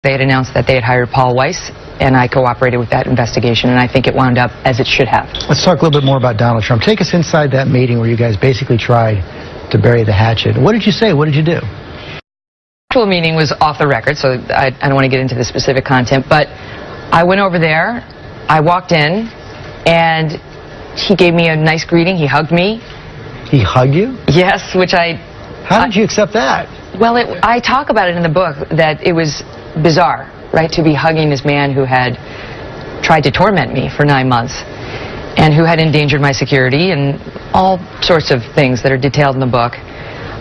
They had announced that they had hired Paul Weiss, and I cooperated with that investigation, and I think it wound up as it should have. Let's talk a little bit more about Donald Trump. Take us inside that meeting where you guys basically tried to bury the hatchet. What did you say? What did you do? The actual meeting was off the record, so I don't want to get into the specific content, but I went over there, I walked in, and he gave me a nice greeting. He hugged me. He hugged you? Yes, which How did you accept that? Well, I talk about it in the book that it was bizarre, right, to be hugging this man who had tried to torment me for 9 months and who had endangered my security and all sorts of things that are detailed in the book.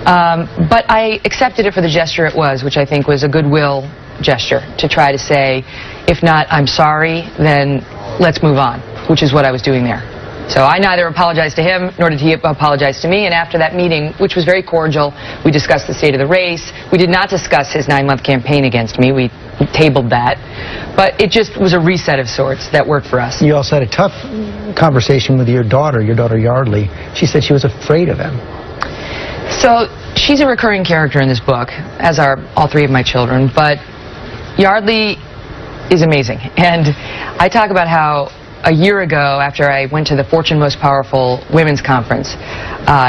But I accepted it for the gesture it was, which I think was a goodwill gesture to try to say, if not, I'm sorry, then let's move on, which is what I was doing there. So I neither apologized to him, nor did he apologize to me. And after that meeting, which was very cordial, we discussed the state of the race. We did not discuss his 9-month campaign against me. We tabled that. But it just was a reset of sorts that worked for us. You also had a tough conversation with your daughter Yardley. She said she was afraid of him. So she's a recurring character in this book, as are all 3 of my children. But Yardley is amazing. And I talk about how a year ago, after I went to the Fortune Most Powerful Women's Conference,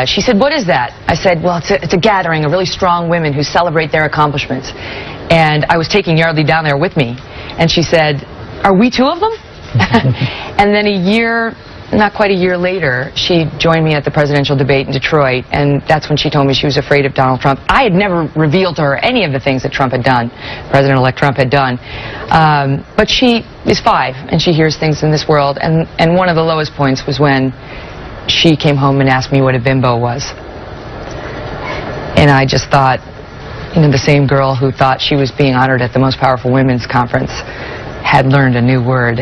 she said, "What is that?" I said, "Well, it's a gathering of really strong women who celebrate their accomplishments." And I was taking Yardley down there with me, and she said, "Are we 2 of them?" And then not quite a year later, she joined me at the presidential debate in Detroit, and that's when she told me she was afraid of Donald Trump. I had never revealed to her any of the things that Trump had done, President-elect Trump had done. But she is 5, and she hears things in this world, and one of the lowest points was when she came home and asked me what a bimbo was. And I just thought, you know, the same girl who thought she was being honored at the Most Powerful Women's Conference had learned a new word,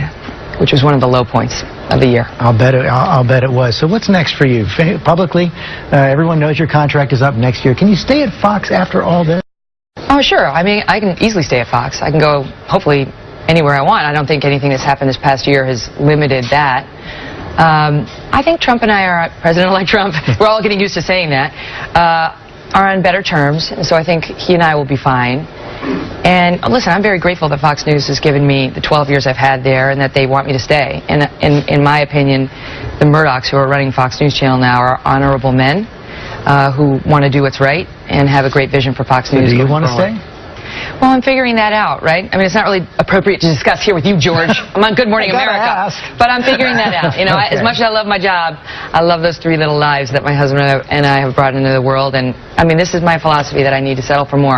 which was one of the low points of the year. I'll bet it was. So what's next for you? Publicly, everyone knows your contract is up next year. Can you stay at Fox after all this? Oh, sure. I mean, I can easily stay at Fox. I can go, hopefully, anywhere I want. I don't think anything that's happened this past year has limited that. I think Trump and I are, President-elect Trump, we're all getting used to saying that, are on better terms. And so I think he and I will be fine. And listen, I'm very grateful that Fox News has given me the 12 years I've had there and that they want me to stay. And in my opinion, the Murdochs who are running Fox News Channel now are honorable men who want to do what's right and have a great vision for Fox News. Do you want to stay? Well, I'm figuring that out, right? I mean, it's not really appropriate to discuss here with you, George. I'm on Good Morning America. But I'm figuring that out. You know, okay. As much as I love my job, I love those 3 little lives that my husband and I have brought into the world. And, I mean, this is my philosophy that I need to settle for more.